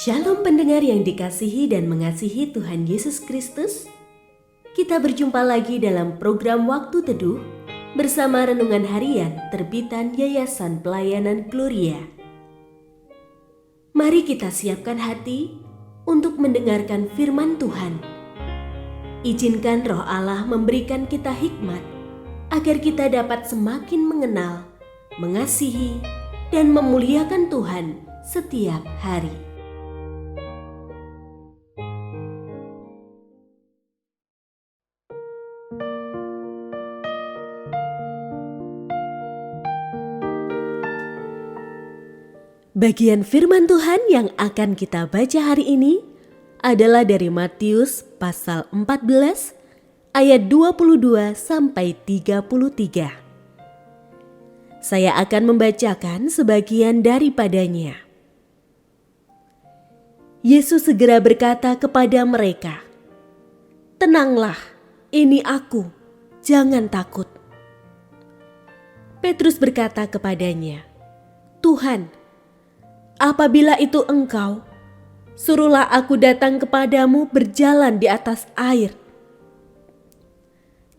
Shalom pendengar yang dikasihi dan mengasihi Tuhan Yesus Kristus. Kita berjumpa lagi dalam program Waktu Teduh bersama Renungan Harian terbitan Yayasan Pelayanan Gloria. Mari kita siapkan hati untuk mendengarkan firman Tuhan. Izinkan Roh Allah memberikan kita hikmat agar kita dapat semakin mengenal, mengasihi, dan memuliakan Tuhan setiap hari. Bagian firman Tuhan yang akan kita baca hari ini adalah dari Matius pasal 14 ayat 22 sampai 33. Saya akan membacakan sebagian daripadanya. Yesus segera berkata kepada mereka, "Tenanglah, ini aku, jangan takut." Petrus berkata kepadanya, "Tuhan, apabila itu Engkau, suruhlah aku datang kepadamu berjalan di atas air."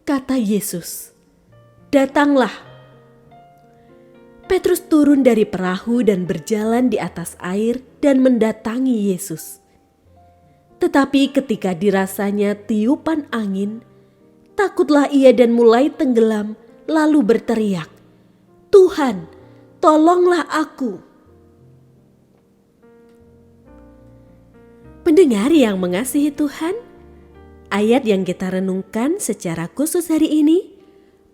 Kata Yesus, "Datanglah." Petrus turun dari perahu dan berjalan di atas air dan mendatangi Yesus. Tetapi ketika dirasanya tiupan angin, takutlah ia dan mulai tenggelam, lalu berteriak, "Tuhan, tolonglah aku." Pendengar yang mengasihi Tuhan, ayat yang kita renungkan secara khusus hari ini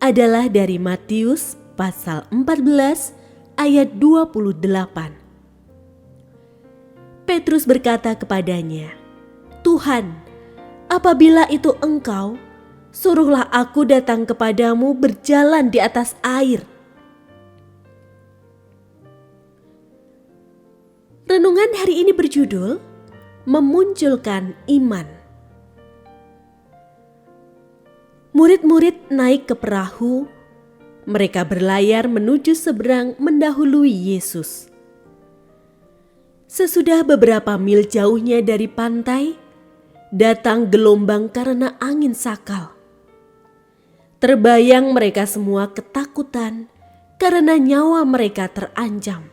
adalah dari Matius pasal 14 ayat 28. Petrus berkata kepadanya, "Tuhan, apabila itu Engkau, suruhlah aku datang kepadamu berjalan di atas air." Renungan hari ini berjudul Memunculkan Iman. Murid-murid naik ke perahu. Mereka berlayar menuju seberang mendahului Yesus. Sesudah beberapa mil jauhnya dari pantai, datang gelombang karena angin sakal. Terbayang mereka semua ketakutan karena nyawa mereka terancam.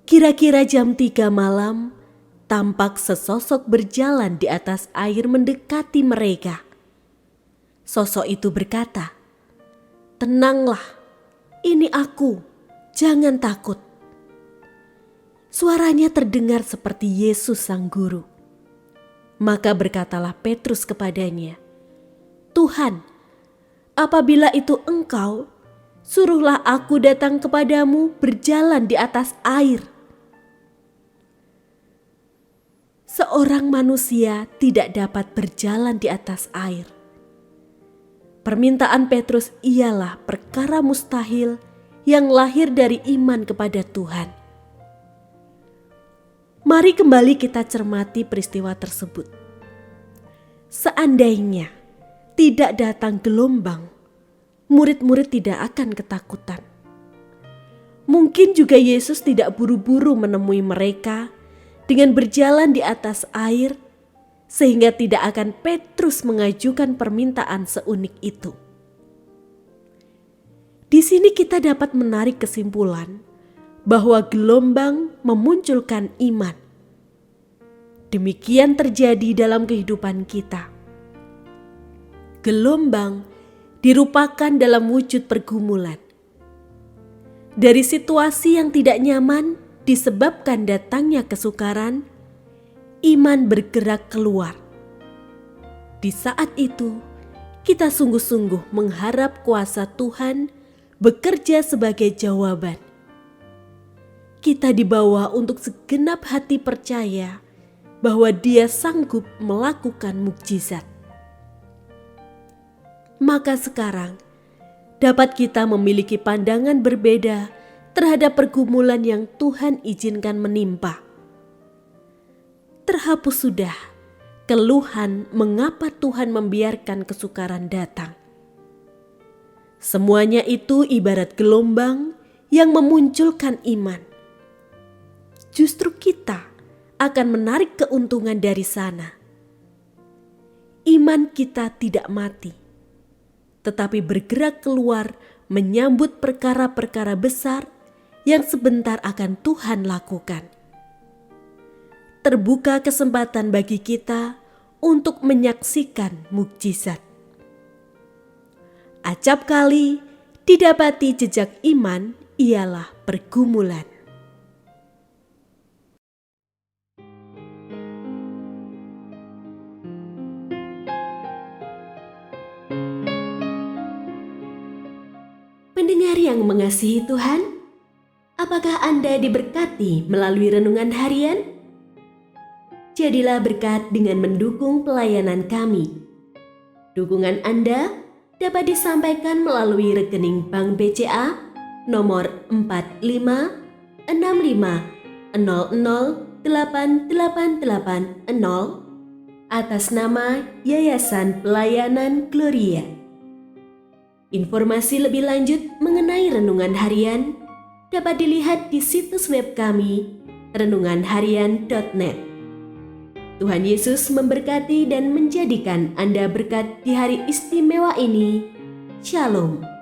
Kira-kira jam 3 malam, tampak sesosok berjalan di atas air mendekati mereka. Sosok itu berkata, "Tenanglah, ini aku, jangan takut." Suaranya terdengar seperti Yesus Sang Guru. Maka berkatalah Petrus kepadanya, "Tuhan, apabila itu Engkau, suruhlah aku datang kepadamu berjalan di atas air." Seorang manusia tidak dapat berjalan di atas air. Permintaan Petrus ialah perkara mustahil yang lahir dari iman kepada Tuhan. Mari kembali kita cermati peristiwa tersebut. Seandainya tidak datang gelombang, murid-murid tidak akan ketakutan. Mungkin juga Yesus tidak buru-buru menemui mereka dengan berjalan di atas air, sehingga tidak akan Petrus mengajukan permintaan seunik itu. Di sini kita dapat menarik kesimpulan bahwa gelombang memunculkan iman. Demikian terjadi dalam kehidupan kita. Gelombang dirupakan dalam wujud pergumulan. Dari situasi yang tidak nyaman disebabkan datangnya kesukaran, iman bergerak keluar. Di saat itu, kita sungguh-sungguh mengharap kuasa Tuhan bekerja sebagai jawaban. Kita dibawa untuk segenap hati percaya bahwa Dia sanggup melakukan mukjizat. Maka sekarang, dapat kita memiliki pandangan berbeda terhadap pergumulan yang Tuhan izinkan menimpa. Terhapus sudah keluhan mengapa Tuhan membiarkan kesukaran datang. Semuanya itu ibarat gelombang yang memunculkan iman. justru kita akan menarik keuntungan dari sana. Iman kita tidak mati, tetapi bergerak keluar menyambut perkara-perkara besar yang sebentar akan Tuhan lakukan. Terbuka kesempatan bagi kita untuk menyaksikan mukjizat. Acap kali didapati jejak iman ialah pergumulan. Pendengar yang mengasihi Tuhan, apakah Anda diberkati melalui renungan harian? Jadilah berkat dengan mendukung pelayanan kami. Dukungan Anda dapat disampaikan melalui rekening Bank BCA nomor 4565008880 atas nama Yayasan Pelayanan Gloria. Informasi lebih lanjut mengenai renungan harian dapat dilihat di situs web kami renunganharian.net. Tuhan Yesus memberkati dan menjadikan Anda berkat di hari istimewa ini. Shalom.